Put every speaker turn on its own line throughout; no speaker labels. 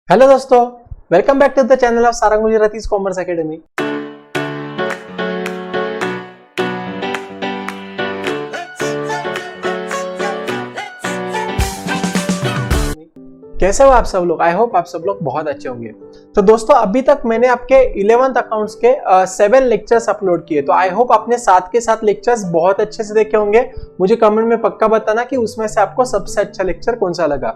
Hello दोस्तों, welcome back to the channel of Sarang Gujarati commerce academy. कैसे हो आप सब लोग? आई होप आप सब लोग बहुत अच्छे होंगे। तो दोस्तों, अभी तक मैंने आपके 11th अकाउंट्स के 7 लेक्चर्स अपलोड किए। तो आई होप आपने साथ के साथ लेक्चर्स बहुत अच्छे से देखे होंगे। मुझे कमेंट में पक्का बताना कि उसमें से आपको सबसे अच्छा लेक्चर कौन सा लगा।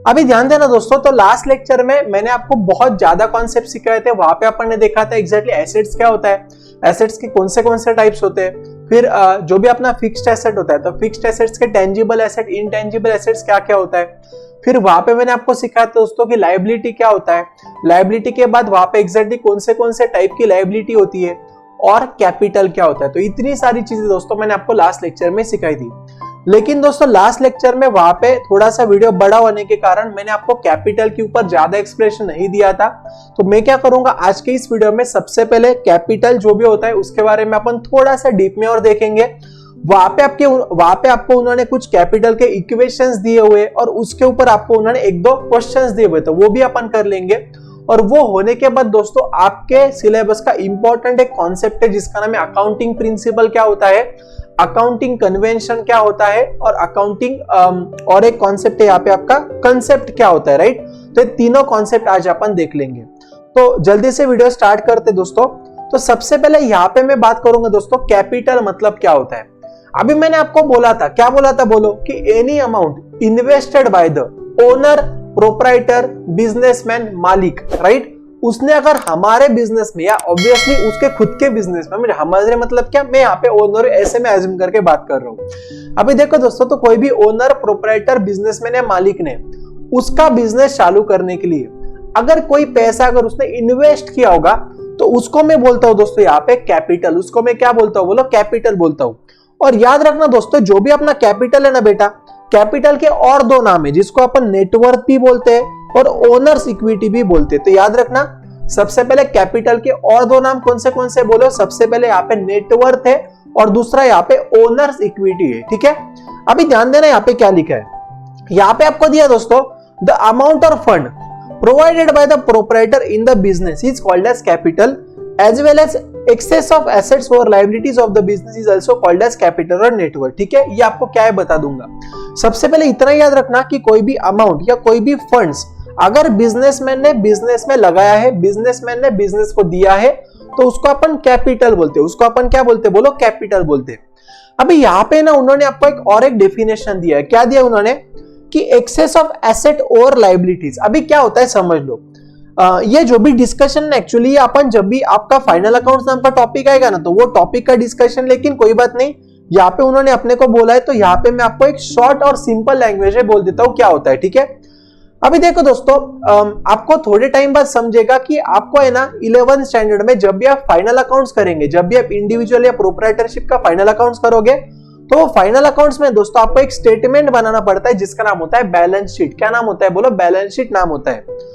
अभी ध्यान देना दोस्तों, तो लास्ट लेक्चर में मैंने आपको बहुत ज्यादा कॉन्सेप्ट सिखाए थे। वहां पे अपन ने देखा था एग्जैक्टली एसेट्स क्या होता है, एसेट्स के कौन से टाइप्स होते हैं, फिर जो भी अपना फिक्स्ड एसेट होता है तो फिक्स्ड एसेट्स के टेंजिबल एसेट, इनटेंजिबल एसेट्स क्या क्या होता है। फिर वहां पे मैंने आपको सिखाया था दोस्तों कि लायबिलिटी क्या होता है। लायबिलिटी के बाद वहां पे एग्जैक्टली कौन से टाइप की लायबिलिटी होती है और कैपिटल क्या होता है। तो इतनी सारी चीजें दोस्तों मैंने आपको लास्ट लेक्चर में सिखाई थी। लेकिन दोस्तों लास्ट लेक्चर में वहां पे थोड़ा सा वीडियो बड़ा होने के कारण मैंने आपको कैपिटल के ऊपर ज्यादा एक्सप्लेनेशन नहीं दिया था। तो मैं क्या करूंगा, आज के इस वीडियो में सबसे पहले कैपिटल जो भी होता है उसके बारे में अपन थोड़ा सा डीप में और देखेंगे। वहां पे आपको उन्होंने कुछ कैपिटल के इक्वेशंस दिए हुए और उसके ऊपर आपको उन्होंने एक दो क्वेश्चंस दिए हुए, तो वो भी अपन कर लेंगे। और वो होने के बाद दोस्तों आपके सिलेबस का इंपॉर्टेंट एक कॉन्सेप्ट है जिसका नाम है अकाउंटिंग प्रिंसिपल क्या होता है, अकाउंटिंग कन्वेंशन क्या होता है और अकाउंटिंग और एक कॉन्सेप्ट है यहाँ पे आपका कंसेप्ट क्या होता है, राइट। तो ये तीनों कॉन्सेप्ट आज अपन देख लेंगे। तो जल्दी से वीडियो स्टार्ट करते दोस्तों। तो सबसे पहले यहाँ पे मैं बात करूंगा दोस्तों कैपिटल मतलब क्या होता है। अभी मैंने आपको बोला था, क्या बोला था बोलो, कि any amount invested by the owner, proprietor, businessman, मालिक, राइट। उसने अगर हमारे बिजनेस में या ऑब्वियसली उसके खुद के बिजनेस में, हमारे मतलब क्या, मैं यहाँ पे ओनर ऐसे में एज्यूम करके बात कर रहा हूँ। अभी देखो दोस्तों, तो कोई भी ओनर, प्रोप्राइटर, बिजनेसमैन या मालिक ने उसका बिजनेस चालू करने के लिए अगर कोई पैसा अगर उसने इन्वेस्ट किया होगा तो उसको मैं बोलता हूँ दोस्तों यहाँ पे कैपिटल। उसको मैं क्या बोलता हूँ बोलो, कैपिटल बोलता हूँ। और याद रखना दोस्तों, जो भी अपना कैपिटल है ना बेटा, कैपिटल के और दो नाम है जिसको अपन नेटवर्थ भी बोलते हैं और ओनर्स इक्विटी भी बोलते हैं। तो याद रखना, सबसे पहले कैपिटल के और दो नाम कौन से बोलो। सबसे पहले यहाँ पे नेटवर्थ है और दूसरा यहाँ पे ओनर्स इक्विटी है, ठीक है। अभी ध्यान देना यहाँ पे क्या लिखा है। यहाँ पे आपको दिया दोस्तों, द अमाउंट और fund provided by the proprietor in the business is called as capital as well as excess of assets or liabilities of the business is also called as capital और नेटवर्थ, ठीक है। ये आपको क्या है बता दूंगा। सबसे पहले इतना याद रखना कि कोई भी अमाउंट या कोई भी फंड्स अगर बिजनेसमैन ने बिजनेस में लगाया है, बिजनेसमैन ने बिजनेस को दिया है, तो उसको अपन कैपिटल बोलते हैं। उसको अपन क्या बोलते हैं बोलो, कैपिटल बोलते हैं। अभी यहाँ पे ना उन्होंने आपको एक और एक डेफिनेशन दिया है। क्या दिया उन्होंने, कि एक्सेस ऑफ एसेट और लाइबिलिटीज। अभी क्या होता है समझ लो। ये जो भी डिस्कशन एक्चुअली अपन जब भी आपका फाइनल अकाउंट्स नाम का टॉपिक आएगा ना, तो वो टॉपिक का डिस्कशन, लेकिन कोई बात नहीं, यहाँ पे उन्होंने अपने को बोला है तो यहाँ पे मैं आपको एक शॉर्ट और सिंपल लैंग्वेज में बोल देता हूँ क्या होता है, ठीक है। अभी देखो दोस्तों, आपको थोड़े टाइम बाद समझेगा कि आपको है ना 11th स्टैंडर्ड में जब भी आप फाइनल अकाउंट्स करेंगे, जब भी आप इंडिविजुअल या प्रोप्राइटरशिप का फाइनल अकाउंट्स करोगे, तो वो फाइनल अकाउंट्स में दोस्तों आपको एक स्टेटमेंट बनाना पड़ता है जिसका नाम होता है बैलेंस शीट। क्या नाम होता है बोलो, बैलेंस शीट नाम होता है।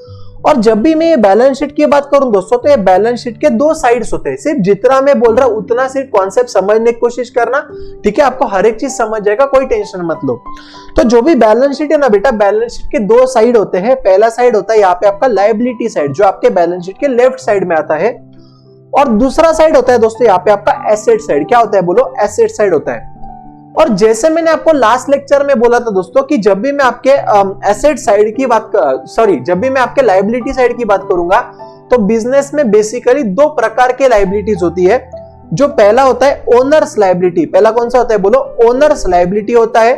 और जब भी मैं ये बैलेंस शीट की बात करूं दोस्तों, तो ये बैलेंस शीट के दो साइड्स होते हैं। सिर्फ जितना मैं बोल रहा हूं उतना सिर्फ कॉन्सेप्ट समझने की कोशिश करना, ठीक है। आपको हर एक चीज समझ जाएगा, कोई टेंशन मत लो। तो जो भी बैलेंस शीट है ना बेटा, बैलेंस शीट के दो साइड होते हैं। पहला साइड होता है यहाँ पे आपका लायबिलिटी साइड, जो आपके बैलेंस शीट के लेफ्ट साइड में आता है, और दूसरा साइड होता है दोस्तों यहाँ पे आपका एसेट साइड। क्या होता है बोलो, एसेट साइड होता है। और जैसे मैंने आपको लास्ट लेक्चर में बोला था दोस्तों कि जब भी मैं आपके एसेट साइड की बात जब भी मैं आपके लायबिलिटी साइड की बात करूंगा, तो बिजनेस में बेसिकली दो प्रकार के लायबिलिटीज होती है। जो पहला होता है ओनर्स लायबिलिटी। पहला कौन सा होता है बोलो, ओनर्स लायबिलिटी होता है।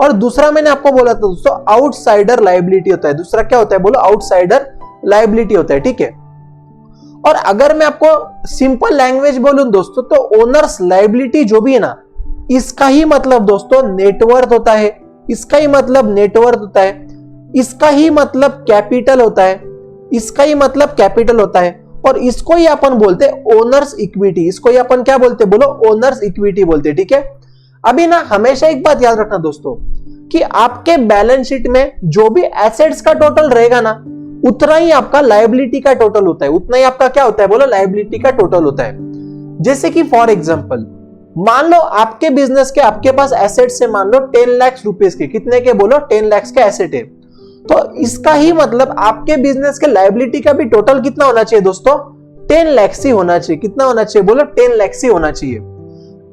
और दूसरा मैंने आपको बोला था दोस्तों, आउटसाइडर लायबिलिटी होता है। दूसरा क्या होता है बोलो, आउटसाइडर लायबिलिटी होता है, ठीक है। और अगर मैं आपको सिंपल लैंग्वेज बोलूं दोस्तों, तो ओनर्स लायबिलिटी जो भी है ना, इसका ही मतलब दोस्तों नेटवर्थ होता है। इसका ही मतलब नेटवर्थ होता है। इसका ही मतलब कैपिटल होता है। इसका ही मतलब कैपिटल होता है। और इसको ही अपन बोलते हैं ओनर्स इक्विटी। इसको ही अपन क्या बोलते बोलो, ओनर्स इक्विटी बोलते, ठीक है। अभी ना हमेशा एक बात याद रखना दोस्तों, कि आपके बैलेंस शीट में जो भी एसेट्स का टोटल रहेगा ना, उतना ही आपका लायबिलिटी का टोटल होता है। उतना ही आपका क्या होता है बोलो, लायबिलिटी का टोटल होता है। जैसे कि फॉर एग्जाम्पल, मान लो आपके बिजनेस के आपके पास एसेट से मान लो 10 लाख रुपीस के, कितने के बोलो, 10 लाख के एसेट है। तो इसका ही मतलब आपके बिजनेस के लायबिलिटी का भी टोटल कितना होना चाहिए दोस्तों, 10 लाख ही होना चाहिए। कितना होना चाहिए बोलो, 10 लाख ही होना चाहिए।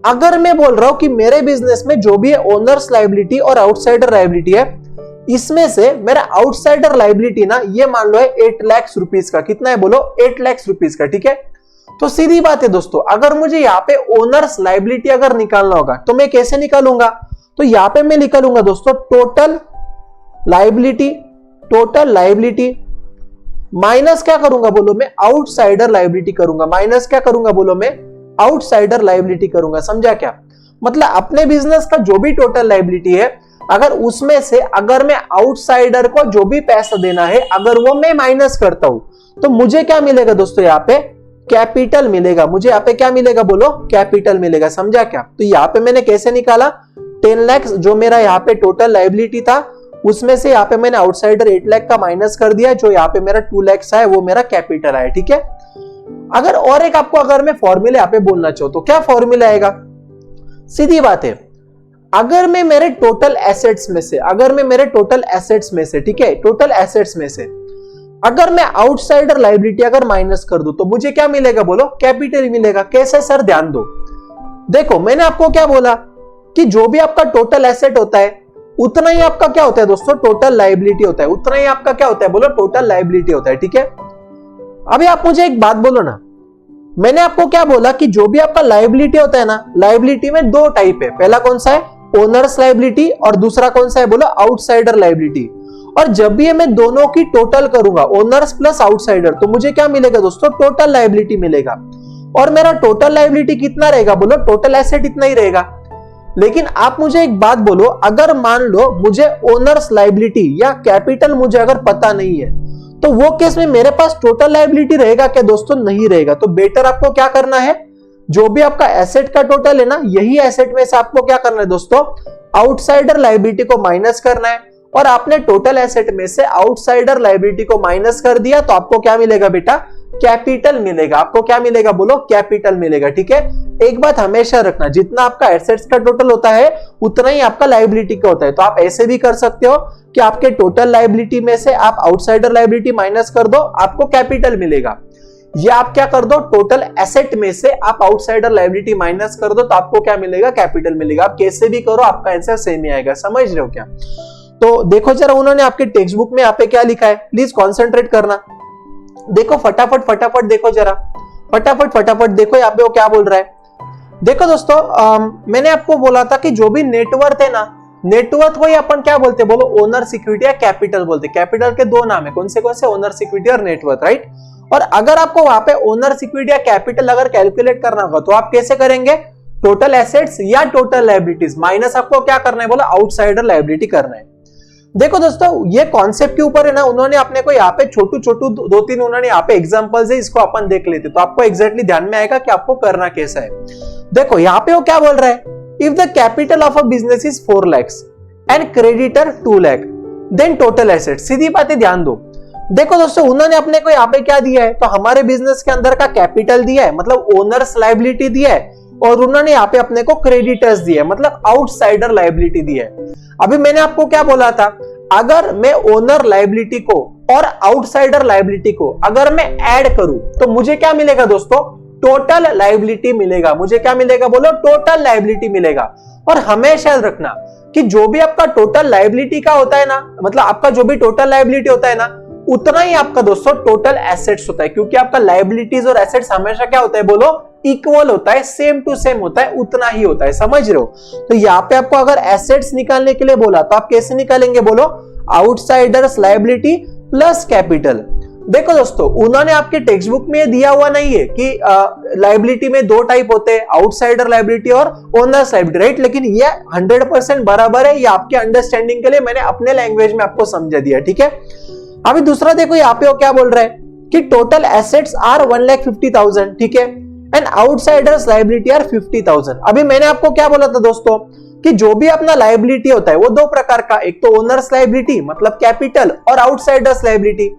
अगर मैं बोल रहा हूं कि मेरे बिजनेस में जो भी है ओनर्स लायबिलिटी और आउटसाइडर लायबिलिटी है, इसमें से मेरा आउटसाइडर लायबिलिटी ना ये मान लो है 8 लाख रुपीस का। कितना है बोलो, 8 लाख रुपीस का। ठीक है, तो सीधी बात है दोस्तों, अगर मुझे यहाँ पे ओनर्स लायबिलिटी अगर निकालना होगा तो मैं कैसे निकालूंगा, तो यहाँ पे मैं निकालूंगा दोस्तों टोटल लायबिलिटी माइनस क्या करूंगा बोलो, मैं आउटसाइडर लायबिलिटी करूंगा। माइनस क्या करूंगा बोलो, मैं आउटसाइडर लायबिलिटी करूंगा। समझा क्या, मतलब अपने बिजनेस का जो भी टोटल लायबिलिटी है, अगर उसमें से अगर मैं आउटसाइडर को जो भी पैसा देना है अगर वो मैं माइनस करता हूं, तो मुझे क्या मिलेगा दोस्तों, यहाँ पे कैपिटल मिलेगा। मुझे यहाँ पे क्या मिलेगा बोलो, कैपिटल मिलेगा। समझा क्या, तो यहाँ पे मैंने कैसे निकाला, 10 लाख जो मेरा यहाँ पे टोटल लायबिलिटी था, उसमें से यहाँ पे मैंने आउटसाइडर 8 लाख का माइनस कर दिया, जो यहाँ पे मेरा 2 लाख है वो मेरा कैपिटल है। ठीक है, अगर और एक आपको अगर मैं फॉर्मूला यहाँ पे बोलना चाहूँ तो क्या फॉर्मूला आएगा, सीधी बात है, अगर मैं मेरे टोटल एसेट्स में से, ठीक है, टोटल एसेट्स में से अगर मैं आउटसाइडर लायबिलिटी अगर माइनस कर दूं तो मुझे क्या मिलेगा बोलो, कैपिटल मिलेगा। कैसे सर, ध्यान दो, देखो मैंने आपको क्या बोला कि जो भी आपका टोटल एसेट होता है उतना ही आपका क्या होता है दोस्तों, टोटल लायबिलिटी होता है। उतना ही आपका क्या होता है बोलो, टोटल लायबिलिटी होता है। ठीक है, अभी आप मुझे एक बात बोलो ना, मैंने आपको क्या बोला कि जो भी आपका लायबिलिटी होता है ना, लायबिलिटी में 2 टाइप है। पहला कौन सा है, ओनर्स लायबिलिटी, और दूसरा कौन सा है बोलो, आउटसाइडर लायबिलिटी। और जब भी मैं दोनों की टोटल करूंगा, ओनर्स प्लस आउटसाइडर, तो मुझे क्या मिलेगा दोस्तों, टोटल लायबिलिटी मिलेगा। और मेरा टोटल लायबिलिटी कितना रहेगा बोलो, टोटल एसेट इतना ही रहेगा। लेकिन आप मुझे एक बात बोलो, अगर मान लो मुझे ओनर्स लायबिलिटी या कैपिटल मुझे अगर पता नहीं है, तो वो केस में मेरे पास टोटल लायबिलिटी रहेगा क्या दोस्तों, नहीं रहेगा। तो बेटर आपको क्या करना है, जो भी आपका एसेट का टोटल है ना, यही एसेट में से आपको क्या करना है दोस्तों, आउटसाइडर लायबिलिटी को माइनस करना है। और आपने टोटल एसेट में से आउटसाइडर लायबिलिटी को माइनस कर दिया तो आपको क्या मिलेगा बेटा, कैपिटल मिलेगा। आपको क्या मिलेगा बोलो, कैपिटल मिलेगा। ठीक है, एक बात हमेशा रखना, जितना आपका एसेट्स का टोटल होता है उतना ही आपका लायबिलिटी का होता है। तो आप ऐसे भी कर सकते हो कि आपके टोटल लायबिलिटी में से आप आउटसाइडर लायबिलिटी माइनस कर दो, आपको कैपिटल मिलेगा। या आप क्या कर दो, टोटल एसेट में से आप आउटसाइडर लायबिलिटी माइनस कर दो तो आपको क्या मिलेगा, कैपिटल मिलेगा। आप कैसे भी करो आपका आंसर सेम ही आएगा। समझ रहे हो क्या, तो देखो जरा उन्होंने आपके टेक्स्ट बुक में यहाँ पे क्या लिखा है, प्लीज कॉन्सेंट्रेट करना। देखो फटाफट देखो जरा, फटाफट देखो यहाँ पे वो क्या बोल रहा है। देखो दोस्तों, मैंने आपको बोला था कि जो भी नेटवर्थ है ना, नेटवर्थ वही अपन क्या बोलते बोलो, ओनर सिक्योरिटी या कैपिटल बोलते। कैपिटल के 2 नाम है, कौन से, ओनर सिक्योरिटी और नेटवर्थ, राइट। और अगर आपको वहां पे ओनर सिक्योरिटी या कैपिटल अगर कैलकुलेट करना होगा तो आप कैसे करेंगे, टोटल एसेट्स या टोटल लायबिलिटीज माइनस आपको क्या करना है बोला, आउटसाइडर लायबिलिटी करना है। देखो दोस्तों, ये कॉन्सेप्ट के ऊपर है ना, उन्होंने अपने को यहाँ पे छोटू 2-3 उन्होंने यहाँ पे एग्जांपल्स है, इसको अपन देख लेते तो आपको एग्जैक्टली ध्यान में आएगा कि आपको करना कैसा है। देखो यहाँ पे वो क्या बोल रहा है, if the capital of a business is 4 lakh and creditor 2 lakh then total asset. सीधी बात है, ध्यान दो। देखो दोस्तों, उन्होंने अपने को यहाँ पे क्या दिया है, तो हमारे बिजनेस के अंदर का कैपिटल दिया है, मतलब ओनर्स लायबिलिटी दिया है, और उन्होंने यहाँ पे अपने को क्रेडिटर्स दिया है, मतलब आउटसाइडर लायबिलिटी दिया है। अभी मैंने आपको क्या बोला था, अगर मैं ओनर लायबिलिटी को और आउटसाइडर लायबिलिटी को अगर मैं ऐड करूं तो मुझे क्या मिलेगा दोस्तों, टोटल लायबिलिटी मिलेगा। मुझे क्या मिलेगा बोलो, टोटल लायबिलिटी मिलेगा। और हमेशा याद रखना कि जो भी आपका टोटल लायबिलिटी का होता है ना, मतलब आपका जो भी टोटल लायबिलिटी होता है ना, उतना ही आपका दोस्तों टोटल एसेट्स होता है। क्योंकि आपका लायबिलिटीज और एसेट्स हमेशा क्या होता है बोलो, इक्वल होता है, सेम टू सेम होता है, उतना ही होता है। समझ रहे हो, तो यहाँ पे आपको अगर एसेट्स निकालने के लिए बोला तो आप कैसे निकालेंगे बोलो, आउटसाइडर्स लायबिलिटी प्लस कैपिटल। देखो दोस्तों, उन्होंने आपके टेक्स्ट बुक में दिया हुआ नहीं है कि लायबिलिटी में 2 टाइप होते हैं, आउटसाइडर लायबिलिटी और ओनर्स लायबिलिटी, राइट। लेकिन ये 100% बराबर है, ये आपके अंडरस्टैंडिंग के लिए मैंने अपने लैंग्वेज में आपको समझा दिया, ठीक है। अभी दूसरा देखो, यहाँ पे वो क्या बोल रहा है कि टोटल एसेट्स आर 1,50,000, ठीक है, एंड आउटसाइडर्स लायबिलिटी आर 50,000। अभी मैंने आपको क्या बोला था दोस्तों कि जो भी अपना लायबिलिटी होता है वो 2 प्रकार का, एक तो ओनर्स लायबिलिटी मतलब कैपिटल, और आउटसाइडर्स लायबिलिटी।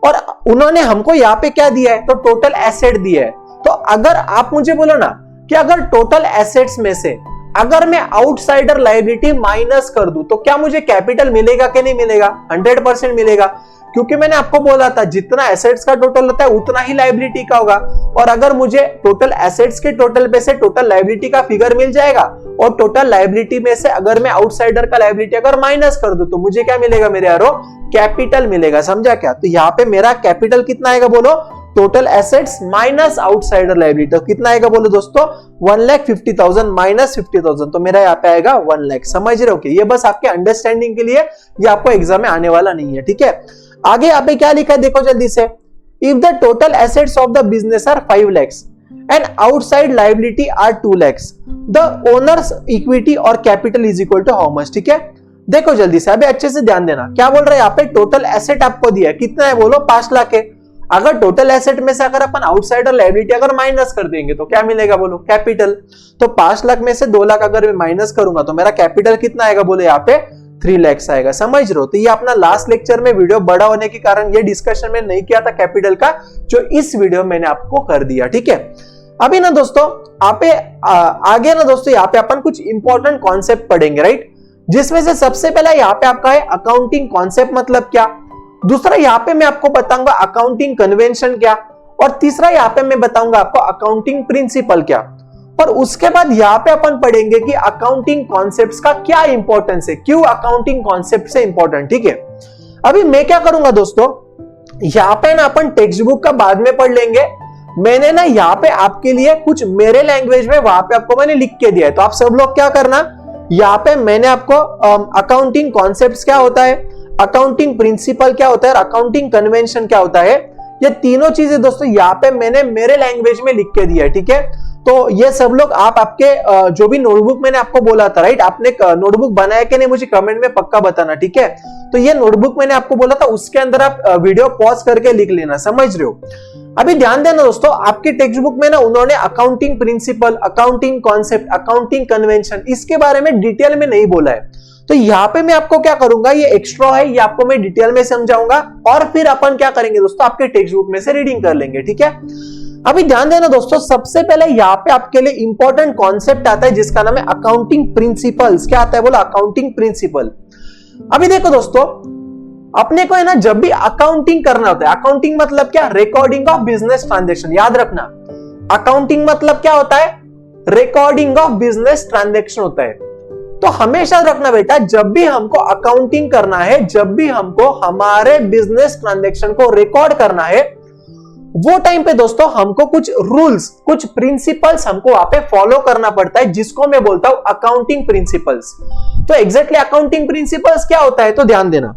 और उन्होंने हमको यहाँ पे क्या दिया है, तो टोटल एसेट दिया है। तो अगर आप मुझे बोलो ना कि अगर टोटल एसेट्स में से अगर मैं आउटसाइडर लायबिलिटी माइनस कर दूं तो क्या मुझे कैपिटल मिलेगा कि नहीं मिलेगा? 100% मिलेगा, क्योंकि मैंने आपको बोला था जितना एसेट्स का टोटल होता है उतना ही लायबिलिटी का होगा। और अगर मुझे टोटल एसेट्स के टोटल पे से टोटल लायबिलिटी का फिगर मिल जाएगा और टोटल लायबिलिटी में से अगर मैं आउटसाइडर का लायबिलिटी अगर माइनस कर दूं तो मुझे क्या मिलेगा मेरे यारो? कैपिटल मिलेगा। समझा क्या? तो यहाँ पे मेरा कैपिटल कितना आएगा बोलो? Total assets minus outsider liability. तो कितना आएगा बोलो दोस्तों? 1,50,000 माइनस 50,000, तो मेरा यहाँ पे आएगा 1 लाख। समझ रहे हो? ये बस आपके अंडरस्टैंडिंग के लिए, ये आपको एग्जाम में आने वाला नहीं है, ठीक है। आगे यहाँ पे क्या लिखा है देखो जल्दी से। If the total assets of the business are 5 lakhs and outside liability are 2 lakhs, the owners equity और capital is equal to how much? ठीक है, देखो जल्दी से, अभी अच्छे से ध्यान देना। क्या बोल रहे हैं यहाँ पे? टोटल एसेट आपको दिया है, कितना है बोलो? 5 लाख है। अगर टोटल एसेट में से अगर अपन आउटसाइडर लायबिलिटी अगर माइनस कर देंगे तो क्या मिलेगा बोलो? कैपिटल। तो 5 लाख में से 2 लाख अगर मैं माइनस करूंगा तो मेरा कैपिटल कितना आएगा बोलो? यहाँ पे 3 lakhs आएगा। समझ रहे हो? तो ये अपना लास्ट लेक्चर में वीडियो बड़ा होने के कारण ये डिस्कशन में नहीं किया था कैपिटल का, जो इस वीडियो में मैंने आपको कर दिया, ठीक है। अभी ना दोस्तों आगे ना दोस्तों यहाँ पे अपन कुछ इंपॉर्टेंट कॉन्सेप्ट पढ़ेंगे, राइट, जिसमें से सबसे पहला यहाँ पे आपका है अकाउंटिंग कॉन्सेप्ट मतलब क्या, दूसरा यहाँ पे मैं आपको बताऊंगा अकाउंटिंग कन्वेंशन क्या, और तीसरा यहाँ पे मैं बताऊंगा आपको अकाउंटिंग प्रिंसिपल क्या। और उसके बाद यहाँ पे अपन पढ़ेंगे कि अकाउंटिंग कॉन्सेप्ट्स का क्या इंपॉर्टेंस है, क्यों अकाउंटिंग कॉन्सेप्ट से इंपॉर्टेंट, ठीक है। अभी मैं क्या करूंगा दोस्तों, यहाँ पे ना अपन टेक्स्ट बुक का बाद में पढ़ लेंगे। मैंने ना यहाँ पे आपके लिए कुछ मेरे लैंग्वेज में वहां पे आपको मैंने लिख के दिया है, तो आप सब लोग क्या करना, यहाँ पे मैंने आपको अकाउंटिंग कॉन्सेप्ट्स क्या होता है, अकाउंटिंग प्रिंसिपल क्या होता है और अकाउंटिंग कन्वेंशन क्या होता है, ये तीनों चीजें दोस्तों यहाँ पे मैंने मेरे लैंग्वेज में लिख के दिया है, ठीक है। तो ये सब लोग आप आपके जो भी नोटबुक मैंने आपको बोला था, राइट, आपने नोटबुक बनाया कि नहीं मुझे कमेंट में पक्का बताना, ठीक है। तो ये नोटबुक मैंने आपको बोला था, उसके अंदर आप वीडियो पॉज करके लिख लेना, समझ रहे हो। अभी ध्यान देना दोस्तों, आपकी टेक्स्ट बुक में ना उन्होंने accounting principle, accounting concept, accounting convention, इसके बारे में डिटेल में नहीं बोला है। तो यहाँ पे मैं आपको क्या करूंगा, ये एक्स्ट्रा है, ये आपको मैं डिटेल में समझाऊंगा और फिर अपन क्या करेंगे दोस्तों, आपके टेक्स्ट बुक में से रीडिंग कर लेंगे, ठीक है। अभी ध्यान देना दोस्तों, सबसे पहले यहाँ पे आपके लिए इंपॉर्टेंट कॉन्सेप्ट आता है जिसका नाम है अकाउंटिंग प्रिंसिपल्स। क्या आता है बोला? Accounting principle. अभी देखो दोस्तों, अपने को है ना जब भी अकाउंटिंग करना होता है, अकाउंटिंग मतलब क्या? Recording of business transaction. याद रखना, अकाउंटिंग मतलब क्या होता है? रिकॉर्डिंग ऑफ बिजनेस ट्रांजेक्शन होता है। तो हमेशा रखना बेटा, जब भी हमको अकाउंटिंग करना है, जब भी हमको हमारे बिजनेस ट्रांजेक्शन को रिकॉर्ड करना है, वो टाइम पे दोस्तों हमको कुछ रूल्स, कुछ प्रिंसिपल्स हमको वहां पे फॉलो करना पड़ता है, जिसको मैं बोलता हूं अकाउंटिंग प्रिंसिपल्स। तो एग्जैक्टली अकाउंटिंग प्रिंसिपल्स क्या होता है, तो ध्यान देना।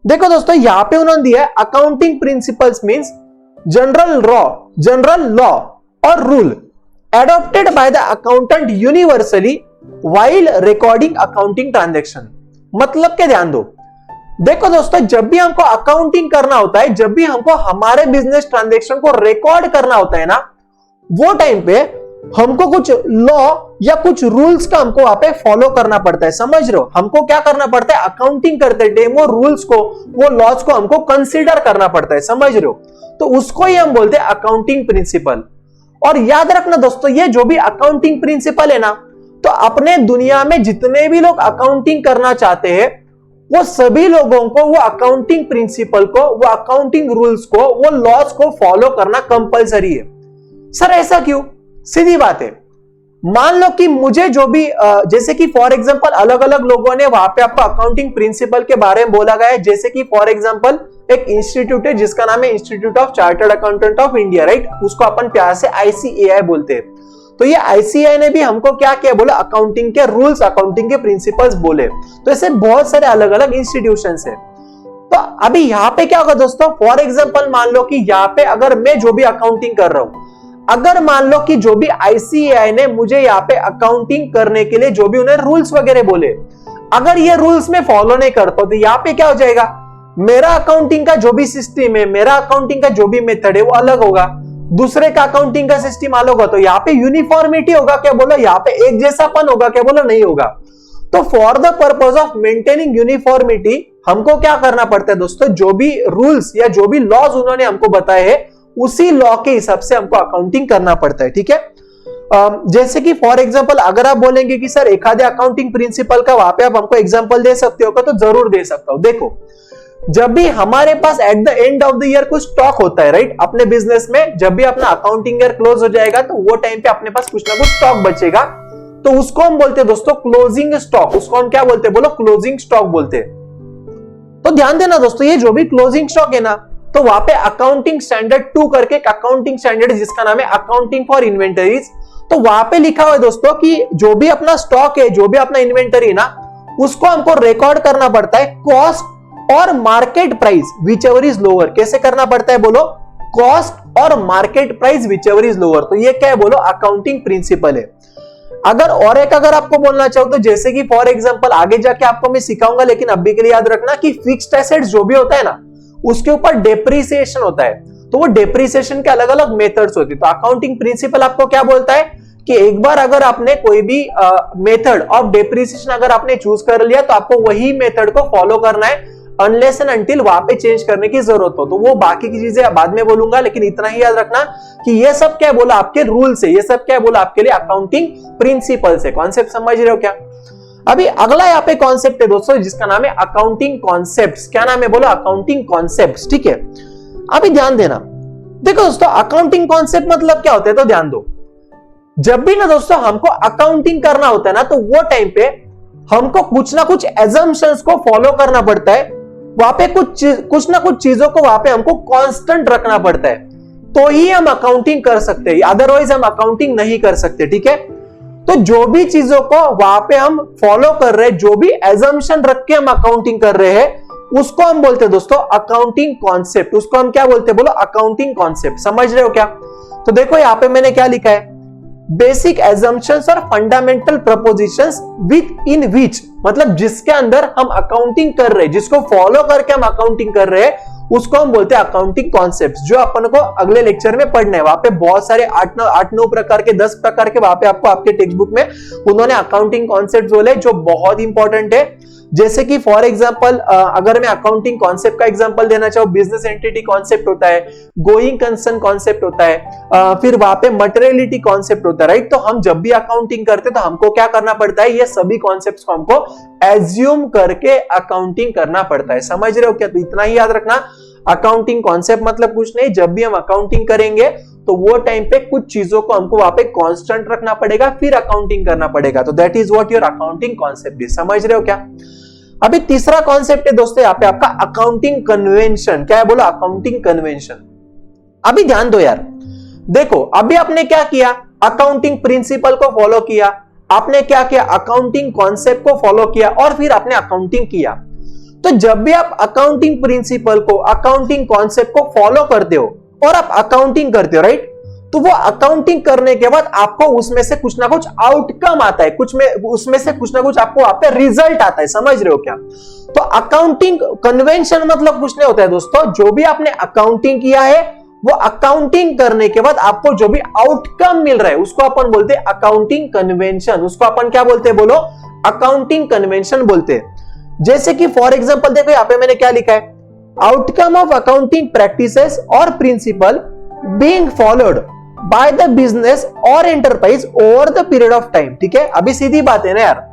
देखो दोस्तों, यहां पे उन्होंने दिया है accounting principles means general law और rule adopted by the accountant universally while recording accounting transaction. मतलब क्या, ध्यान दो। देखो दोस्तों, जब भी हमको अकाउंटिंग करना होता है, जब भी हमको हमारे बिजनेस ट्रांजैक्शन को रिकॉर्ड करना होता है ना, वो टाइम पे हमको कुछ लॉ या कुछ रूल्स का हमको वहां पे फॉलो करना पड़ता है, समझ रहे हो। हमको क्या करना पड़ता है, अकाउंटिंग करते टाइम वो रूल्स को, वो लॉज को हमको कंसीडर करना पड़ता है, समझ रहे हो। तो उसको ही हम बोलते हैं अकाउंटिंग प्रिंसिपल। और याद रखना दोस्तों, ये जो भी अकाउंटिंग प्रिंसिपल है ना, तो अपने दुनिया में जितने भी लोग अकाउंटिंग करना चाहते हैं, वो सभी लोगों को वो अकाउंटिंग प्रिंसिपल को, वो अकाउंटिंग रूल्स को, वो लॉज को फॉलो करना कंपलसरी है। सर ऐसा क्यों? सीधी बात है, मान लो कि मुझे जो भी जैसे कि फॉर एग्जांपल अलग अलग लोगों ने वहां पे आपको अकाउंटिंग प्रिंसिपल के बारे में बोला गया है, जैसे कि फॉर एग्जांपल एक इंस्टीट्यूट है जिसका नाम है institute of chartered accountant of India, right, उसको अपन प्यार से ICAI बोलते हैं। तो ये ICAI ने भी हमको क्या किया, बोला अकाउंटिंग के रूल्स, अकाउंटिंग के प्रिंसिपल्स बोले। तो ऐसे बहुत सारे अलग अलग इंस्टीट्यूशंस है। तो अभी यहाँ पे क्या होगा दोस्तों, फॉर एग्जांपल मान लो कि यहाँ पे अगर मैं जो भी अकाउंटिंग कर रहा हूं, अगर मान लो कि जो भी ICAI ने मुझे यहाँ पे अकाउंटिंग करने के लिए जो भी उन्हें रूल्स वगैरह बोले, अगर ये रूल्स में फॉलो नहीं करता तो यहाँ पे क्या हो जाएगा, मेरा अकाउंटिंग का जो भी सिस्टम है, मेरा अकाउंटिंग का जो भी मेथड है वो अलग होगा, दूसरे का अकाउंटिंग का सिस्टम अलग होगा। तो यहाँ पे यूनिफॉर्मिटी होगा क्या, बोलो यहाँ पे एक जैसापन होगा क्या, बोलो नहीं होगा। तो for the purpose of maintaining uniformity हमको क्या करना पड़ता है दोस्तों, जो भी रूल्स या जो भी लॉज उन्होंने हमको बताए हैं, उसी लॉ के हिसाब से हमको अकाउंटिंग करना पड़ता है, ठीक है। जैसे कि फॉर एग्जांपल अगर आप बोलेंगे कि सर एखाद्या अकाउंटिंग प्रिंसिपल का वहां पे आप हमको एग्जांपल दे सकते हो, तो जरूर दे सकता हूं। देखो, जब भी हमारे पास at the end of the year कुछ स्टॉक होता है, राइट, अपने बिजनेस में जब भी अपना अकाउंटिंग ईयर क्लोज हो जाएगा तो वो टाइम पे अपने पास कुछ ना कुछ स्टॉक बचेगा, तो उसको हम बोलते हैं दोस्तों क्लोजिंग स्टॉक। उसको हम क्या बोलते हैं, बोलो क्लोजिंग स्टॉक बोलते हैं। तो ध्यान देना दोस्तों, ये जो भी क्लोजिंग स्टॉक है ना, तो वहां पे अकाउंटिंग स्टैंडर्ड 2 करके एक अकाउंटिंग स्टैंडर्ड जिसका नाम है अकाउंटिंग फॉर इन्वेंटरीज, तो वहां पे लिखा हुआ है दोस्तों कि जो भी अपना स्टॉक है, जो भी अपना इन्वेंटरी है ना, उसको हमको रिकॉर्ड करना पड़ता है कॉस्ट और market price which ever is lower. कैसे करना पड़ता है, बोलो कॉस्ट और market price which ever is lower. तो ये क्या है, बोलो अकाउंटिंग प्रिंसिपल है। अगर आपको बोलना चाहो तो जैसे कि फॉर एग्जांपल आगे जाके आपको मैं सिखाऊंगा, लेकिन अभी के लिए याद रखना कि फिक्स्ड एसेट्स जो भी होता है ना, उसके ऊपर डेप्रिसिएशन होता है, तो वो डेप्रिसिएशन के अलग अलग मेथड्स होती है। तो अकाउंटिंग प्रिंसिपल आपको क्या बोलता है कि एक बार अगर आपने कोई भी मेथड ऑफ डेप्रिसिएशन अगर आपने चूज कर लिया, तो आपको वही मेथड को फॉलो करना है अनलेस एंड अनटिल वहां पे चेंज करने की जरूरत हो। तो वो बाकी की चीजें बाद में बोलूंगा, लेकिन इतना ही याद रखना कि ये सब क्या बोला आपके रूल्स है, ये सब क्या बोला आपके लिए अकाउंटिंग प्रिंसिपल्स है। कॉन्सेप्ट समझ रहे हो क्या? अभी अगला यहाँ पे कॉन्सेप्ट है दोस्तों जिसका नाम है अकाउंटिंग कॉन्सेप्ट्स। क्या नाम है, बोलो अकाउंटिंग कॉन्सेप्ट्स। ठीक है, अभी ध्यान देना। देखो दोस्तों, अकाउंटिंग कॉन्सेप्ट मतलब क्या होता है, तो ध्यान दो। जब भी ना दोस्तों हमको अकाउंटिंग करना होता है ना, तो वो टाइम पे हमको कुछ ना कुछ एजम्पशंस को फॉलो करना पड़ता है। वहां पे कुछ ना कुछ चीजों को वहां पे हमको कांस्टेंट रखना पड़ता है, तो ही हम अकाउंटिंग कर सकते हैं, अदरवाइज हम अकाउंटिंग नहीं कर सकते। ठीक है, तो जो भी चीजों को वहां पे हम फॉलो कर रहे हैं, जो भी एजम्पशन रख के हम अकाउंटिंग कर रहे हैं, उसको हम बोलते हैं दोस्तों अकाउंटिंग कॉन्सेप्ट। उसको हम क्या बोलते हैं, बोलो अकाउंटिंग कॉन्सेप्ट। समझ रहे हो क्या? तो देखो यहाँ पे मैंने क्या लिखा है, बेसिक एजम्पशंस और फंडामेंटल प्रपोजिशंस विद इन विच, मतलब जिसके अंदर हम अकाउंटिंग कर रहे हैं, जिसको फॉलो करके हम अकाउंटिंग कर रहे हैं, उसको हम बोलते हैं अकाउंटिंग कॉन्सेप्ट्स, जो अपन को अगले लेक्चर में पढ़ना है। वहां पे बहुत सारे 8-9 प्रकार के 10 प्रकार के वहां पे आपको आपके टेक्स्ट बुक में उन्होंने अकाउंटिंग कॉन्सेप्ट्स बोले जो बहुत इंपॉर्टेंट है। जैसे कि फॉर एग्जांपल अगर मैं अकाउंटिंग कॉन्सेप्ट का एग्जांपल देना चाहूं, बिजनेस एंटिटी कॉन्सेप्ट होता है, गोइंग कंसर्न कॉन्सेप्ट होता है, फिर वहां पे मटेरियलिटी कॉन्सेप्ट होता है, राइट। तो हम जब भी अकाउंटिंग करते तो हमको क्या करना पड़ता है, ये सभी कॉन्सेप्ट्स को हमको एज्यूम करके अकाउंटिंग करना पड़ता है। समझ रहे हो क्या? तो इतना ही याद रखना, अकाउंटिंग कॉन्सेप्ट मतलब कुछ नहीं, जब भी हम अकाउंटिंग करेंगे तो वो टाइम पे कुछ चीजों को हमको वहां पे कांस्टेंट रखना पड़ेगा, फिर अकाउंटिंग करना पड़ेगा। तो that is what your accounting concept is. समझ रहे हो क्या? अभी तीसरा कॉन्सेप्ट है दोस्तों यहाँ पे आपका अकाउंटिंग कन्वेंशन। क्या है, बोलो अकाउंटिंग कन्वेंशन। अभी ध्यान दो यार, देखो अभी आपने क्या किया, अकाउंटिंग प्रिंसिपल को फॉलो किया, आपने क्या किया, अकाउंटिंग कॉन्सेप्ट को फॉलो किया, और फिर आपने अकाउंटिंग किया। तो जब भी आप अकाउंटिंग प्रिंसिपल को, अकाउंटिंग कॉन्सेप्ट को फॉलो करते हो और आप अकाउंटिंग करते हो, राइट, तो वो अकाउंटिंग करने के बाद आपको उसमें से कुछ ना कुछ आउटकम आता है, उसमें से कुछ ना कुछ आपको वहां पे रिजल्ट आता है। समझ रहे हो क्या? तो अकाउंटिंग कन्वेंशन मतलब कुछ नहीं होता है दोस्तों, जो भी आपने अकाउंटिंग किया है, वो अकाउंटिंग करने के बाद आपको जो भी आउटकम मिल रहा है, उसको अपन बोलते हैं अकाउंटिंग कन्वेंशन। उसको अपन क्या बोलते हैं, बोलो अकाउंटिंग कन्वेंशन बोलते हैं। जैसे कि फॉर एग्जांपल देखो यहाँ पे मैंने क्या लिखा है, आउटकम ऑफ अकाउंटिंग प्रैक्टिसेस और principle being followed by the business और enterprise over the period of time. ठीक है, अभी सीधी बात है ना यार,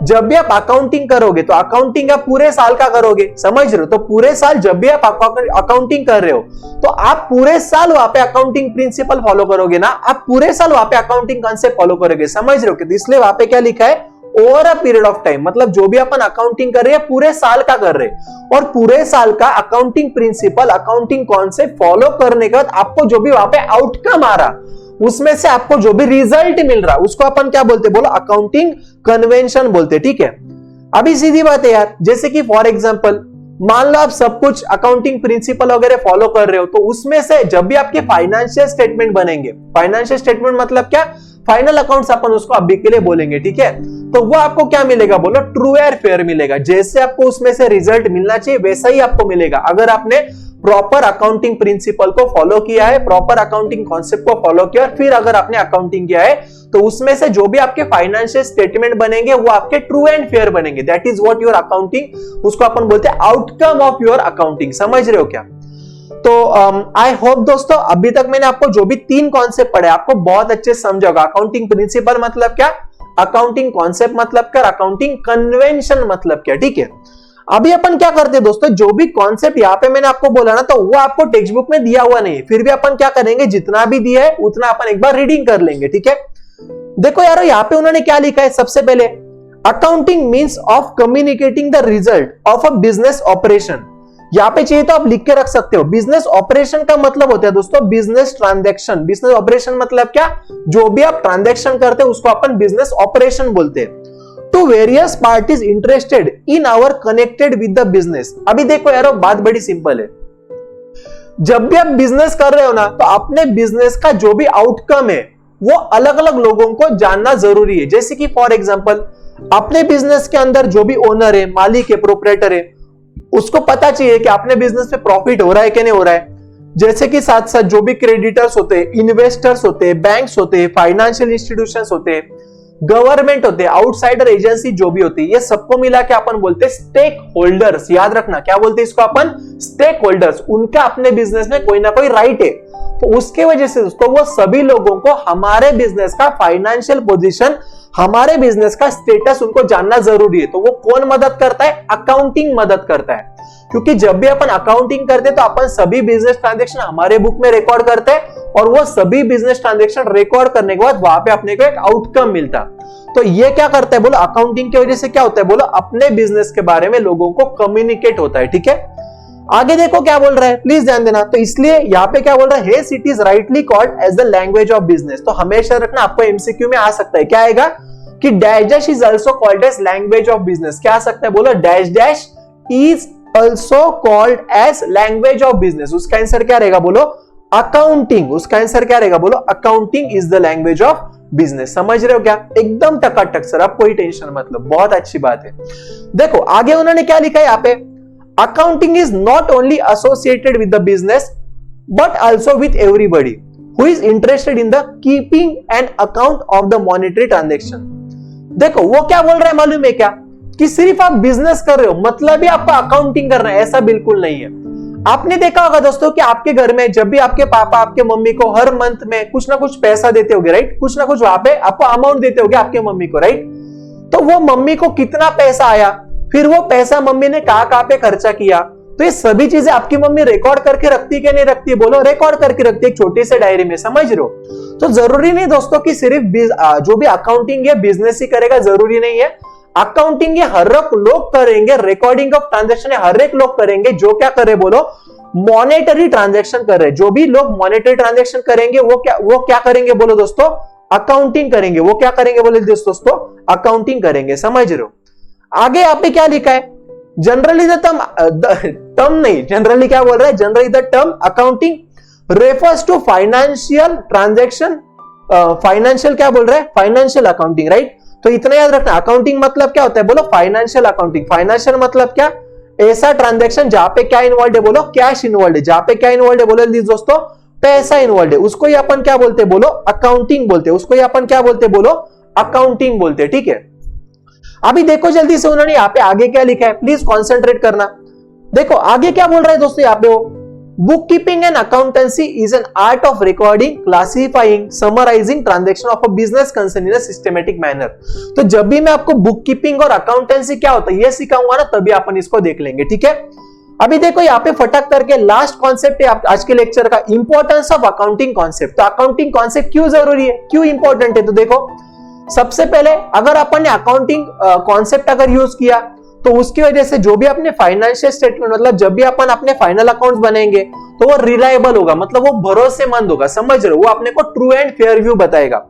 जब भी आप अकाउंटिंग करोगे तो अकाउंटिंग आप पूरे साल का करोगे। समझ रहे हो? तो पूरे साल जब भी आप अकाउंटिंग कर रहे हो, तो आप पूरे साल वहां पे अकाउंटिंग प्रिंसिपल फॉलो करोगे ना, आप पूरे साल वहां पे अकाउंटिंग कॉन्सेप्ट फॉलो करोगे। समझ रहे हो? इसलिए वहां पे क्या लिखा है, over a period of time, मतलब जो भी अपन अकाउंटिंग कर रहे हैं पूरे साल का कर रहे हैं, और पूरे साल का accounting principle, accounting concept follow करने के बाद आपको जो भी वहां पे आउटकम आ रहा, उसमें से आपको जो भी रिजल्ट मिल रहा, उसको अपन क्या बोलते, बोलो अकाउंटिंग कन्वेंशन बोलते। ठीक है, अभी सीधी बात है यार, जैसे कि फॉर एग्जांपल मान लो आप सब कुछ अकाउंटिंग प्रिंसिपल वगैरह फॉलो कर रहे हो, तो उसमें से जब भी आपके फाइनेंशियल स्टेटमेंट बनेंगे, फाइनेंशियल स्टेटमेंट मतलब क्या, फाइनल अकाउंट्स अपन उसको अभी के लिए बोलेंगे। ठीक है, तो वो आपको क्या मिलेगा, बोलो ट्रू एंड फेयर मिलेगा। जैसे आपको उसमें से रिजल्ट मिलना चाहिए वैसा ही आपको मिलेगा, अगर आपने प्रॉपर अकाउंटिंग प्रिंसिपल को फॉलो किया है, प्रॉपर अकाउंटिंग कॉन्सेप्ट को फॉलो किया, और फिर अगर आपने अकाउंटिंग किया है, तो उसमें से जो भी आपके फाइनेंशियल स्टेटमेंट बनेंगे वो आपके ट्रू एंड फेयर बनेंगे। That is what your accounting, उसको अपन बोलते हैं आउटकम ऑफ योर अकाउंटिंग। समझ रहे हो क्या? तो आई होप दोस्तों अभी तक मैंने आपको जो भी 3 कॉन्सेप्ट पढ़े आपको बहुत अच्छे से समझा होगा। अकाउंटिंग प्रिंसिपल मतलब क्या, अकाउंटिंग कॉन्सेप्ट मतलब क्या, अकाउंटिंग कन्वेंशन मतलब क्या। ठीक है, अभी अपन क्या करते हैं दोस्तों, जो भी कॉन्सेप्ट यहाँ पे मैंने आपको बोला ना, तो वो आपको टेक्स्ट बुक में दिया हुआ नहीं, फिर भी अपन क्या करेंगे, जितना भी दिया है उतना अपन एक बार रीडिंग कर लेंगे। ठीक है, देखो यार यहाँ पे उन्होंने क्या लिखा है, सबसे पहले accounting means of communicating the result of a business operation. यहाँ पे चाहिए तो आप लिख के रख सकते हो। बिजनेस ऑपरेशन का मतलब होता है दोस्तों बिजनेस ट्रांजैक्शन। बिजनेस ऑपरेशन मतलब क्या, जो भी आप ट्रांजैक्शन करते हैं उसको अपन बिजनेस ऑपरेशन बोलते हैं। To various parties interested in our connected with the business. अभी देखो यार बात बड़ी सिंपल है, जब भी आप बिजनेस कर रहे हो ना, तो अपने बिजनेस का जो भी आउटकम है वो अलग अलग लोगों को जानना जरूरी है। जैसे कि फॉर एग्जांपल अपने बिजनेस के अंदर जो भी ओनर है, मालिक है, प्रोपराइटर है, उसको पता चाहिए कि अपने बिजनेस में प्रॉफिट हो रहा है कि नहीं हो रहा है। जैसे कि साथ साथ जो भी क्रेडिटर्स होते हैं, इन्वेस्टर्स होते हैं, बैंक्स होते हैं, फाइनेंशियल इंस्टीट्यूशंस होते हैं, गवर्नमेंट होते हैं, आउटसाइडर एजेंसी जो भी होती है, ये सबको मिला के अपन बोलते हैं स्टेक होल्डर्स। याद रखना क्या बोलते हैं इसको अपन, स्टेक होल्डर्स। उनका अपने बिजनेस में कोई ना कोई राइट है, तो उसके वजह से दोस्तों वो सभी लोगों को हमारे बिजनेस का फाइनेंशियल पोजीशन, हमारे बिजनेस का स्टेटस उनको जानना जरूरी है। तो वो कौन मदद करता है, अकाउंटिंग मदद करता है। क्योंकि जब भी अपन अकाउंटिंग करते हैं तो अपन सभी बिजनेस ट्रांजैक्शन हमारे बुक में रिकॉर्ड करते हैं, और वो सभी बिजनेस ट्रांजैक्शन रिकॉर्ड करने के बाद वहां पे अपने को एक आउटकम मिलता। तो ये क्या करता है बोलो, अकाउंटिंग की वजह से क्या होता है बोलो, अपने बिजनेस के बारे में लोगों को कम्युनिकेट होता है। ठीक है, आगे देखो क्या बोल रहा है, प्लीज ध्यान देना। तो इसलिए यहाँ पे क्या बोल रहा है, hence it is rightly called as the language of business. तो हमेशा रखना, आपको एमसीक्यू में आ सकता है, क्या आएगा कि dash dash is also called as language of business. क्या आ सकता है बोलो, dash dash is also called as language of business. उसका आंसर क्या रहेगा बोलो, अकाउंटिंग। उसका आंसर क्या रहेगा बोलो, accounting is the language of business. समझ रहे हो क्या, एकदम टकाटक सर, अब कोई टेंशन मतलब, बहुत अच्छी बात है। देखो आगे उन्होंने क्या लिखा है यहाँ पे, accounting is not only associated with the business but also with everybody who is interested in the keeping an account of the monetary transaction. देखो वो क्या बोल रहा है मालूम है क्या, कि सिर्फ आप बिजनेस कर रहे हो मतलब ही आपको अकाउंटिंग करना है, ऐसा बिल्कुल नहीं है। आपने देखा होगा दोस्तों कि आपके घर में जब भी आपके पापा आपके मम्मी को हर मंथ में कुछ ना कुछ पैसा देते होगे, राइट, कुछ ना कुछ वहां पे आपको अमाउंट देते होगे आपके मम्मी को, राइट। तो वो मम्मी को कितना पैसा आया, फिर वो पैसा मम्मी ने कहां पे खर्चा किया, तो ये सभी चीजें आपकी मम्मी रिकॉर्ड करके रखती कि नहीं रखती, बोलो रिकॉर्ड करके रखती है एक छोटी से डायरी में। समझ रहे हो, तो जरूरी नहीं दोस्तों कि सिर्फ जो भी अकाउंटिंग है बिजनेस ही करेगा, जरूरी नहीं है। अकाउंटिंग ये हर एक लोग करेंगे, रिकॉर्डिंग ऑफ ट्रांजैक्शन हर एक लोग करेंगे जो क्या कर रहे बोलो, मॉनेटरी ट्रांजैक्शन कर रहे। जो भी लोग मॉनेटरी ट्रांजैक्शन करेंगे वो क्या करेंगे बोलो दोस्तों, अकाउंटिंग करेंगे। वो क्या करेंगे बोले दोस्तों, अकाउंटिंग करेंगे। समझ रहे हो, आगे यहाँ पे क्या लिखा है, जनरली द टर्म नहीं, जनरली क्या बोल रहा है, generally the term accounting refers to financial transaction. Financial क्या बोल रहा है, फाइनेंशियल अकाउंटिंग, राइट। तो इतना याद रखना, अकाउंटिंग मतलब क्या होता है बोलो, फाइनेंशियल अकाउंटिंग। फाइनेंशियल मतलब क्या, ऐसा ट्रांजैक्शन जहां पे क्या इन्वॉल्व है बोलो, कैश इन्वॉल्व है। जहां पे क्या इन्वॉल्व है बोलो दोस्तों, पैसा इन्वॉल्व है, उसको ही अपन क्या बोलते बोलो, अकाउंटिंग बोलते हैं। उसको ही अपन क्या बोलते बोलो, अकाउंटिंग बोलते हैं। ठीक है, अभी देखो जल्दी से उन्होंने यहाँ पे आगे क्या लिखा है, प्लीज कॉन्सेंट्रेट करना। देखो आगे क्या बोल रहा है दोस्तों यहाँ पे, वो bookkeeping and accountancy is an art of recording, classifying, summarising transaction of a business concern in a systematic manner. तो जब भी मैं आपको बुक कीपिंग और अकाउंटेंसी क्या होता है ये सिखाऊंगा ना, तभी अपन इसको देख लेंगे। ठीक है, अभी देखो यहाँ पे फटक करके लास्ट कॉन्सेप्ट है आज के लेक्चर का, इंपॉर्टेंस ऑफ अकाउंटिंग कॉन्सेप्ट। तो अकाउंटिंग कॉन्सेप्ट क्यों जरूरी है, क्यों इंपॉर्टेंट है, तो देखो सबसे पहले अगर अपन ने अकाउंटिंग कॉन्सेप्ट अगर यूज किया तो उसकी वजह से जो भी अपने फाइनेंशियल स्टेटमेंट, मतलब जब भी अपन अपने फाइनल अकाउंट्स बनेंगे तो वो रिलायबल होगा, मतलब वो भरोसेमंद होगा। समझ रहे हो, वो अपने को ट्रू एंड फेयर व्यू बताएगा।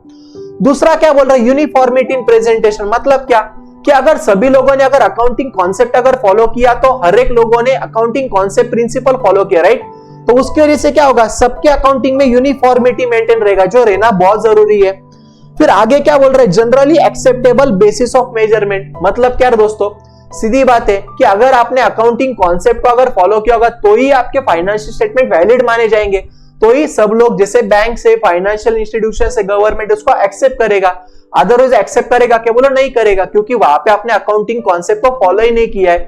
दूसरा क्या बोल रहा है, यूनिफॉर्मिटी इन प्रेजेंटेशन। मतलब क्या कि अगर सभी लोगों ने अगर अकाउंटिंग कॉन्सेप्ट अगर फॉलो किया तो हर एक लोगों ने अकाउंटिंग कॉन्सेप्ट प्रिंसिपल फॉलो किया, राइट। तो उसकी वजह से क्या होगा, सबके अकाउंटिंग में यूनिफॉर्मिटी मेंटेन रहेगा, जो रहना बहुत जरूरी है। फिर आगे क्या बोल रहे हैं, generally acceptable basis of measurement. मतलब क्या दोस्तों, सीधी बात है कि अगर आपने अकाउंटिंग कॉन्सेप्ट को अगर फॉलो किया होगा तो ही आपके फाइनेंशियल स्टेटमेंट वैलिड माने जाएंगे, तो ही सब लोग जैसे बैंक से, फाइनेंशियल इंस्टीट्यूशन से, गवर्नमेंट उसको एक्सेप्ट करेगा। अदरवाइज एक्सेप्ट करेगा क्या बोलो, नहीं करेगा, क्योंकि वहां पे आपने अकाउंटिंग कॉन्सेप्ट को फॉलो ही नहीं किया है।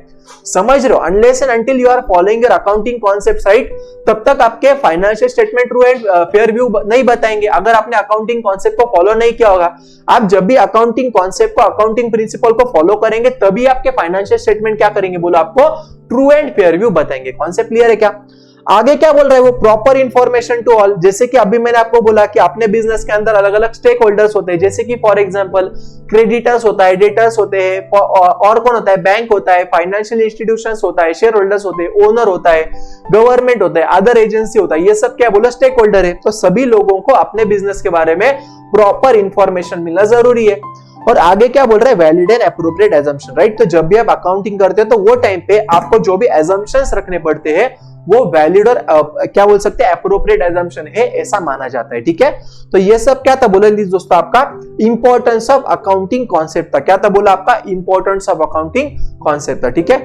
समझ रहे हो? Unless and until you are following your accounting concept right, तब तक आपके financial statement true and fair view नहीं बताएंगे। अगर आपने अकाउंटिंग कॉन्सेप्ट को फॉलो नहीं किया होगा, आप जब भी अकाउंटिंग कॉन्सेप्ट को, अकाउंटिंग प्रिंसिपल को फॉलो करेंगे तभी आपके फाइनेंशियल स्टेटमेंट क्या करेंगे, बोलो आपको ट्रू एंड फेयर व्यू बताएंगे। कॉन्सेप्ट क्लियर है क्या? आगे क्या बोल रहा है वो, प्रॉपर इंफॉर्मेशन टू ऑल। जैसे कि अभी मैंने आपको बोला कि अपने बिजनेस के अंदर अलग अलग स्टेक होल्डर्स होते हैं, जैसे कि फॉर एग्जांपल क्रेडिटर्स होता है, डेटर्स होते हैं, और कौन होता है, बैंक होता है, फाइनेंशियल इंस्टीट्यूशंस होता है, शेयर होल्डर्स होते हैं, ओनर होता है, गवर्नमेंट होता है, अदर एजेंसी होता है, ये सब क्या बोला, स्टेक होल्डर है। तो सभी लोगों को अपने बिजनेस के बारे में प्रॉपर इंफॉर्मेशन मिलना जरूरी है। और आगे क्या बोल रहे हैं, valid and appropriate assumption right. तो जब भी आप अकाउंटिंग करते हैं तो वो टाइम पे आपको जो भी एजम्पशंस रखने पड़ते हैं वो वैलिड और क्या बोल सकते हैं, एप्रोप्रिएट एजम्पशन है, ऐसा माना जाता है। ठीक है, तो ये सब क्या था बोला दोस्तों, आपका इंपॉर्टेंस ऑफ अकाउंटिंग कॉन्सेप्ट था। क्या था बोला, आपका इंपॉर्टेंस ऑफ अकाउंटिंग कॉन्सेप्ट था। ठीक है,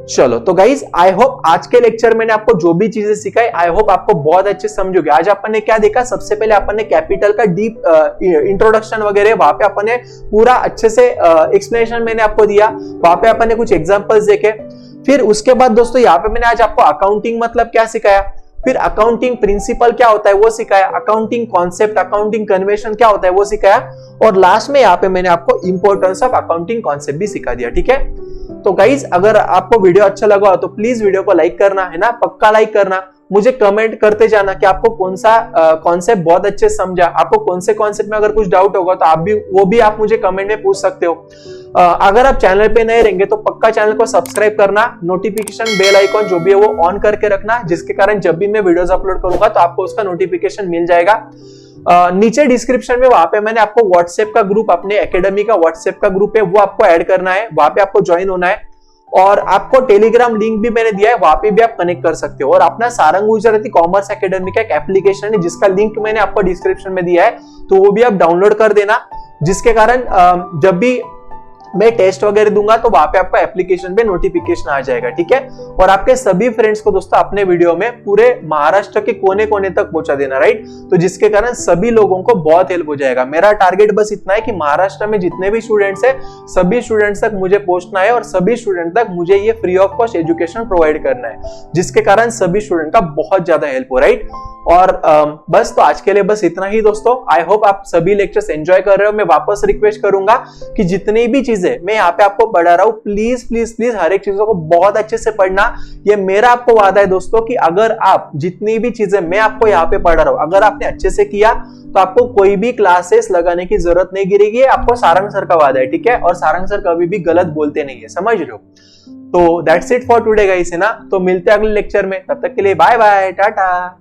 चलो तो गाइज आई होप आज के लेक्चर मैंने आपको जो भी चीजें सिखाई, आई होप आपको बहुत अच्छे समझोगे। आज अपन ने क्या देखा, सबसे पहले अपन ने कैपिटल का डीप इंट्रोडक्शन वगैरह, वहां पे अपन ने पूरा अच्छे से एक्सप्लेनेशन मैंने आपको दिया, वहां पे अपन ने कुछ एग्जांपल्स देखे। फिर उसके बाद दोस्तों यहाँ पे मैंने आज आपको अकाउंटिंग मतलब क्या सिखाया, फिर अकाउंटिंग प्रिंसिपल क्या होता है वो सिखाया, अकाउंटिंग कॉन्सेप्ट, अकाउंटिंग कन्वेंशन क्या होता है वो सिखाया, और लास्ट में यहाँ पे मैंने आपको इंपॉर्टेंस ऑफ अकाउंटिंग कॉन्सेप्ट भी सिखा दिया। ठीक है, तो गाइज अगर आपको वीडियो अच्छा लगा तो प्लीज वीडियो को लाइक करना है ना, पक्का लाइक करना। मुझे कमेंट करते जाना कि आपको कौन सा कॉन्सेप्ट बहुत अच्छे समझा, आपको कौन से कॉन्सेप्ट में अगर कुछ डाउट होगा तो वो भी आप मुझे कमेंट में पूछ सकते हो। अगर आप चैनल पे नए रहेंगे तो पक्का चैनल को सब्सक्राइब करना, नोटिफिकेशन बेल आइकॉन जो भी है वो ऑन करके रखना, जिसके कारण जब भी मैं वीडियोस अपलोड करूंगा तो आपको उसका नोटिफिकेशन मिल जाएगा। नीचे डिस्क्रिप्शन में वहां पे मैंने आपको व्हाट्सएप का ग्रुप, अपने एकेडमी का व्हाट्सएप का ग्रुप है, वो आपको ऐड करना है, वहां पे आपको ज्वाइन होना है। और आपको टेलीग्राम लिंक भी मैंने दिया है, वहां पे भी आप कनेक्ट कर सकते हो। और अपना सारंग गुजराती कॉमर्स एकेडमी का एक एप्लीकेशन है जिसका लिंक मैंने आपको डिस्क्रिप्शन में दिया है, तो वो भी आप डाउनलोड कर देना, जिसके कारण जब भी मैं टेस्ट वगैरह दूंगा तो वहां पे आपको एप्लीकेशन पे नोटिफिकेशन आ जाएगा। ठीक है, और आपके सभी फ्रेंड्स को दोस्तों अपने वीडियो में पूरे महाराष्ट्र के कोने कोने तक पहुंचा देना राइट, तो जिसके कारण सभी लोगों को बहुत हेल्प हो जाएगा। मेरा टारगेट बस इतना है कि महाराष्ट्र में जितने भी स्टूडेंट्स है सभी स्टूडेंट्स तक मुझे पहुंचना है, और सभी स्टूडेंट तक मुझे ये free of cost education provide करना है, जिसके कारण सभी स्टूडेंट का बहुत ज्यादा हेल्प हो राइट। और बस तो आज के लिए बस इतना ही दोस्तों। आई होप आप सभी लेक्चर्स एंजॉय कर रहे हो। मैं वापस रिक्वेस्ट करूंगा कि जितनी भी चीजें मैं यहाँ पे आपको पढ़ा रहा हूँ, प्लीज प्लीज प्लीज हर एक चीजों को बहुत अच्छे से पढ़ना। ये मेरा आपको वादा है दोस्तों कि अगर आप जितनी भी चीजें मैं आपको यहाँ पे पढ़ा रहा हूँ अगर आपने अच्छे से किया तो आपको कोई भी क्लासेस लगाने की जरूरत नहीं गिरेगी। आपको सारंग सर का वादा है, ठीक है, और सारंग सर कभी भी गलत बोलते नहीं है, समझ रहे हो। तो that's it for today guys, है ना। तो मिलते हैं अगले लेक्चर में, तब तक के लिए बाय बाय, टाटा।